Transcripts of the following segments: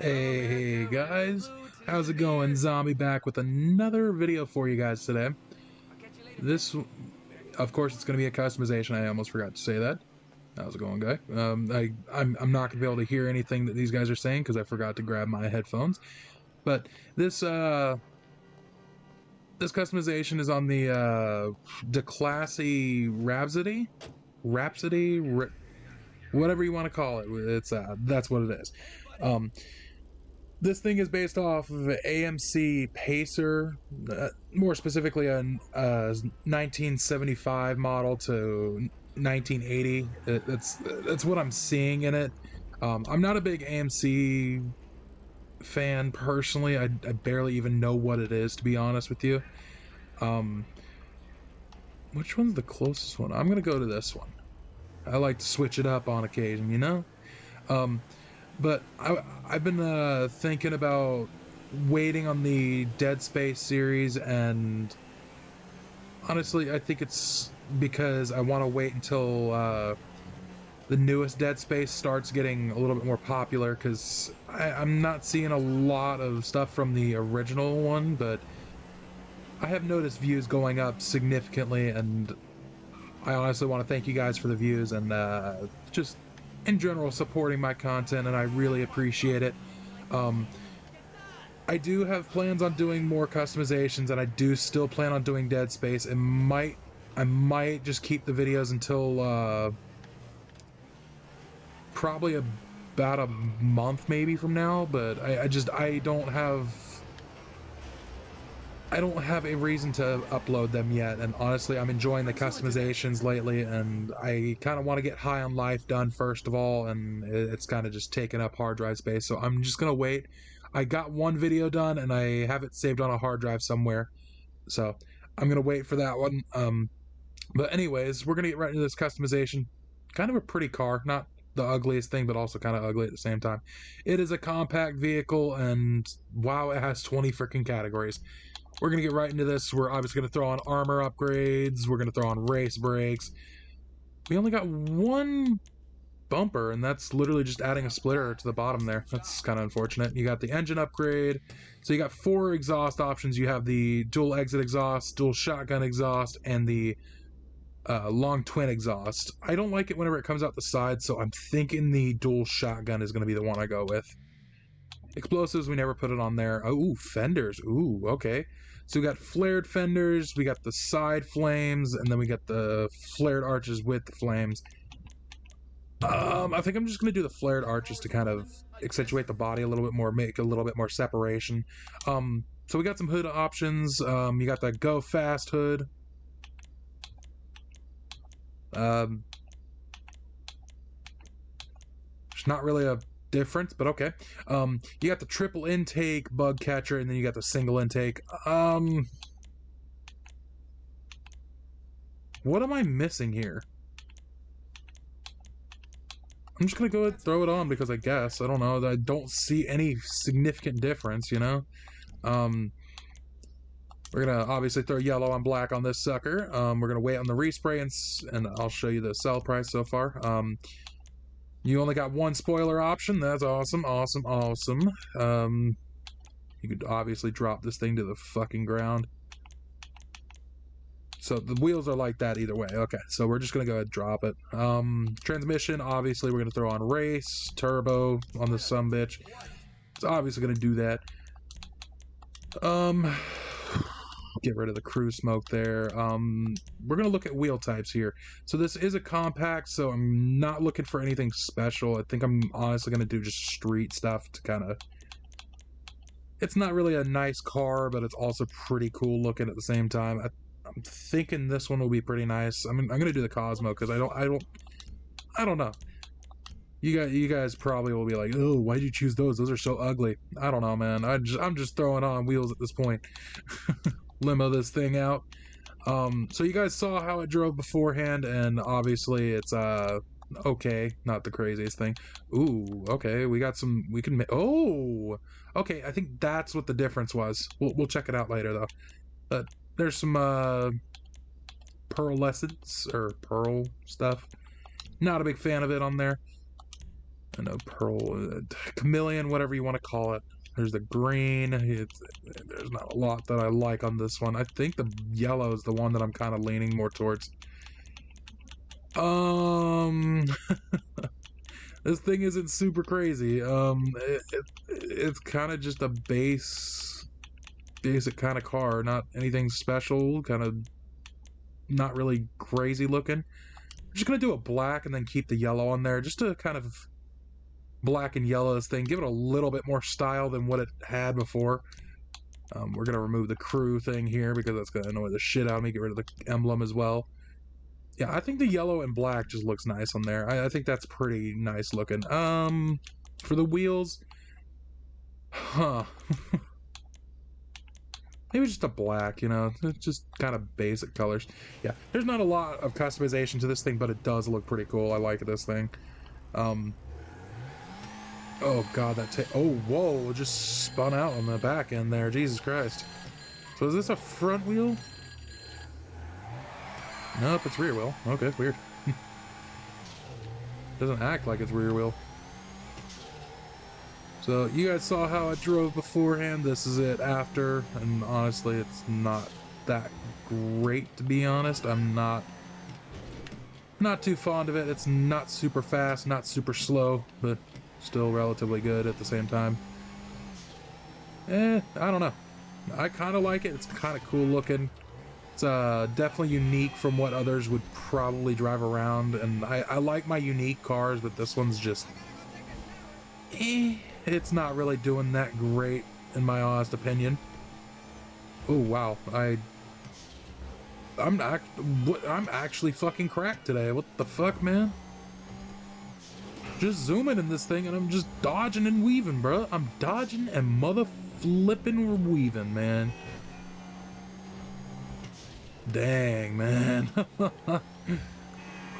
Hey guys, how's it going? Zombie back with another video for you guys today. This, of course, it's going to be a customization. I almost forgot to say that. How's it going, guy? I'm not going to be able to hear anything that these guys are saying because I forgot to grab my headphones. But this customization is on the Declasse Rhapsody, whatever you want to call it. It's that's what it is. This thing is based off of an AMC Pacer, more specifically a 1975 model to 1980. That's what I'm seeing in it. I'm not a big AMC fan personally. I barely even know what it is, to be honest with you. Which one's the closest one? I'm gonna go to this one. I like to switch it up on occasion, you know. But I've been thinking about waiting on the Dead Space series, and honestly, I think it's because I want to wait until the newest Dead Space starts getting a little bit more popular, because I'm not seeing a lot of stuff from the original one, but I have noticed views going up significantly, and I honestly want to thank you guys for the views and just in general supporting my content, and I really appreciate it. I do have plans on doing more customizations, and I do still plan on doing Dead Space. I might just keep the videos until probably about a month maybe from now, but I don't have a reason to upload them yet, and honestly, I'm enjoying the customizations lately, and I kind of want to get High on Life done first of all, and it's kind of just taking up hard drive space, so I'm just going to wait. I got one video done, and I have it saved on a hard drive somewhere, so I'm going to wait for that one. But anyways, we're going to get right into this customization. Kind of a pretty car, not the ugliest thing, but also kind of ugly at the same time. It is a compact vehicle, and wow, it has 20 freaking categories. We're going to get right into this. We're obviously going to throw on armor upgrades. We're going to throw on race brakes. We only got one bumper, and that's literally just adding a splitter to the bottom there. That's kind of unfortunate. You got the engine upgrade. So you got 4 exhaust options. You have the dual exit exhaust, dual shotgun exhaust, and the long twin exhaust. I don't like it whenever it comes out the side, so I'm thinking the dual shotgun is going to be the one I go with. Explosives, we never put it on there. Oh, ooh, fenders. Ooh, okay. So we got flared fenders, we got the side flames, and then we got the flared arches with the flames. I think I'm just going to do the flared arches to kind of accentuate the body a little bit more, make a little bit more separation. So we got some hood options. You got the Go Fast hood. There's not really a difference, but okay. You got the triple intake bug catcher, and then you got the single intake. What am I missing here? I'm just gonna go ahead and throw it on because I guess. I don't know. I don't see any significant difference, you know? We're gonna obviously throw yellow on black on this sucker. We're gonna wait on the respray, and I'll show you the sell price so far. You only got one spoiler option. That's awesome, awesome, awesome. You could obviously drop this thing to the fucking ground. So the wheels are like that either way. Okay, so we're just going to go ahead and drop it. Transmission, obviously we're going to throw on race, turbo on this sumbitch. It's obviously going to do that. Get rid of the crew smoke there. We're going to look at wheel types here. So this is a compact, so I'm not looking for anything special. I think I'm honestly going to do just street stuff to kind of... It's not really a nice car, but it's also pretty cool looking at the same time. I'm thinking this one will be pretty nice. I'm going to do the Cosmo because I don't know. You guys probably will be like, oh, why'd you choose those? Those are so ugly. I don't know, man. I'm just throwing on wheels at this point. Limo this thing out. So you guys saw how it drove beforehand, and obviously it's okay, not the craziest thing. Ooh, okay, we got some. We can. Oh, okay. I think that's what the difference was. We'll check it out later though. But there's some pearlescence or pearl stuff. Not a big fan of it on there. I know pearl, chameleon, whatever you want to call it. There's the green. There's not a lot that I like on this one. I think the yellow is the one that I'm kind of leaning more towards. This thing isn't super crazy. It's kind of just a basic kind of car, not anything special, kind of not really crazy looking. I'm just gonna do a black and then keep the yellow on there, just to kind of black and yellow this thing, give it a little bit more style than what it had before. We're gonna remove the crew thing here because that's gonna annoy the shit out of me. Get rid of the emblem as well. Yeah, I think the yellow and black just looks nice on there. I think that's pretty nice looking. For the wheels, huh? Maybe just a black, you know, just kind of basic colors. Yeah, there's not a lot of customization to this thing, but it does look pretty cool. I like this thing. Oh god, oh, whoa, it just spun out on the back end there. Jesus Christ. So is this a front wheel? Nope, it's rear wheel. Okay, weird. Doesn't act like it's rear wheel. So you guys saw how I drove beforehand. This is it after, and honestly, it's not that great, to be honest. I'm not too fond of it. It's not super fast, not super slow, but still relatively good at the same time. I don't know. I kind of like it. It's kind of cool looking. It's definitely unique from what others would probably drive around, and I like my unique cars, but this one's just it's not really doing that great in my honest opinion. Oh wow, I'm actually fucking cracked today. What the fuck, man? Just zooming in this thing and I'm just dodging and weaving, bro. I'm dodging and mother flipping weaving, man. Dang, man.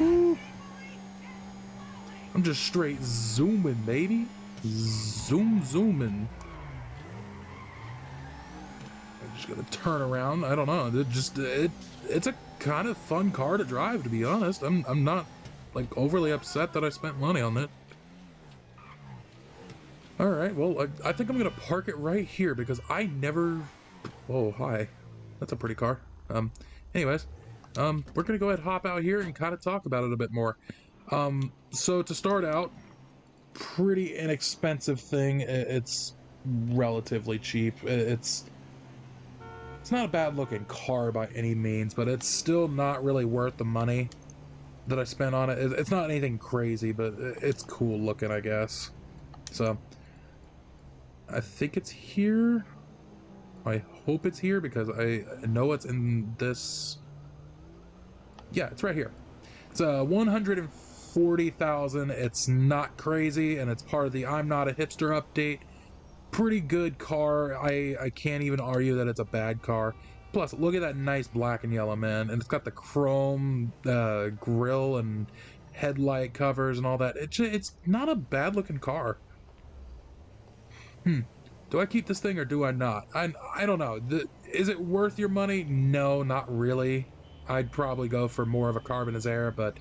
I'm just straight zooming, baby. Zooming. I'm just gonna turn around. I don't know. It's a kind of fun car to drive, to be honest. I'm not like overly upset that I spent money on it. All right, well, I think I'm gonna park it right here because I never. Oh, hi. That's a pretty car. Anyways, we're gonna go ahead and hop out here and kind of talk about it a bit more. So to start out, pretty inexpensive thing. It's relatively cheap. It's not a bad looking car by any means, but it's still not really worth the money that I spent on it. It's not anything crazy, but it's cool looking, I guess. So I think it's here. I hope it's here because I know it's in this. Yeah, it's right here. It's 140,000. It's not crazy, and it's part of the I'm Not a Hipster update. Pretty good car. I can't even argue that it's a bad car. Plus, look at that nice black and yellow, man. And it's got the chrome grille and headlight covers and all that. It's not a bad looking car. Do I keep this thing or do I not? I don't know. Is it worth your money? No, not really. I'd probably go for more of a Carbonizera, but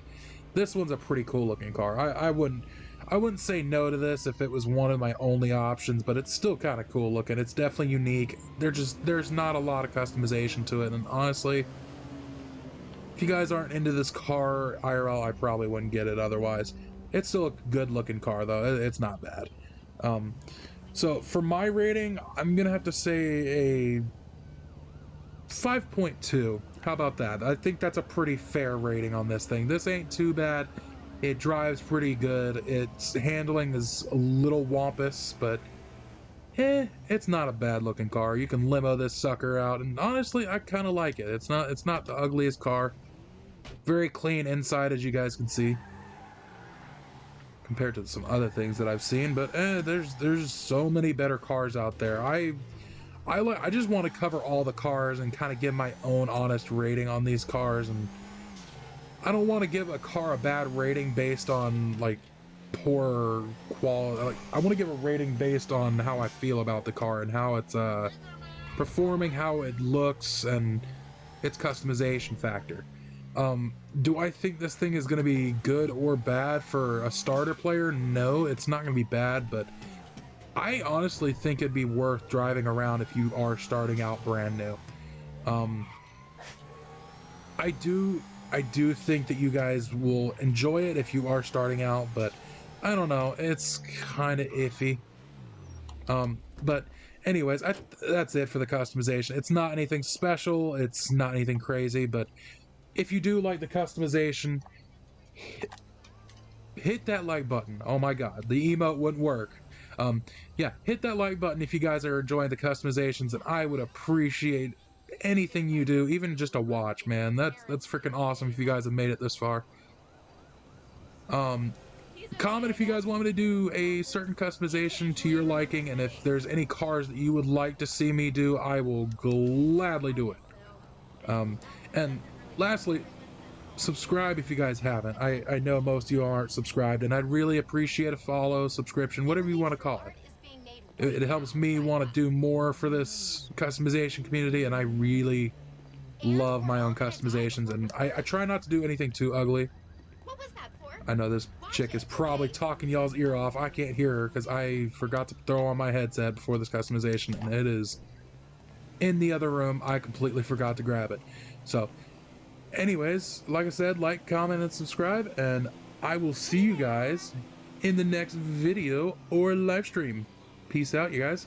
this one's a pretty cool looking car. I wouldn't say no to this if it was one of my only options, but it's still kind of cool looking. It's definitely unique. There's not a lot of customization to it, and honestly, if you guys aren't into this car IRL, I probably wouldn't get it otherwise. It's still a good looking car though. It's not bad. So for my rating, I'm gonna have to say a 5.2. How about that? I think that's a pretty fair rating on this thing. This ain't too bad. It drives pretty good. Its handling is a little wampus, but it's not a bad looking car. You can limo this sucker out, and honestly, I kind of like it. It's not the ugliest car. Very clean inside, as you guys can see, compared to some other things that I've seen. But there's so many better cars out there. I just want to cover all the cars and kind of give my own honest rating on these cars, and I don't want to give a car a bad rating based on like poor quality. Like, I want to give a rating based on how I feel about the car and how it's performing, how it looks, and its customization factor. Do I think this thing is going to be good or bad for a starter player? No, it's not going to be bad, but I honestly think it'd be worth driving around if you are starting out brand new. Um, I do think that you guys will enjoy it if you are starting out, but I don't know, it's kind of iffy. But anyways, that's it for the customization. It's not anything special, it's not anything crazy, but if you do like the customization, hit that like button. Oh my god, the emote wouldn't work. Yeah, hit that like button if you guys are enjoying the customizations, and I would appreciate anything you do, even just a watch, man. That's freaking awesome if you guys have made it this far. Um, Comment if you guys want me to do a certain customization to your liking, and if there's any cars that you would like to see me do, I will gladly do it. And lastly, subscribe if you guys haven't. I know most of you aren't subscribed, and I'd really appreciate a follow, subscription, whatever you want to call it. It helps me want to do more for this customization community, and I really love my own customizations, and I try not to do anything too ugly. I know this chick is probably talking y'all's ear off. I can't hear her because I forgot to throw on my headset before this customization, and it is in the other room. I completely forgot to grab it. So, anyways, like I said, like, comment, and subscribe, and I will see you guys in the next video or live stream. Peace out, you guys.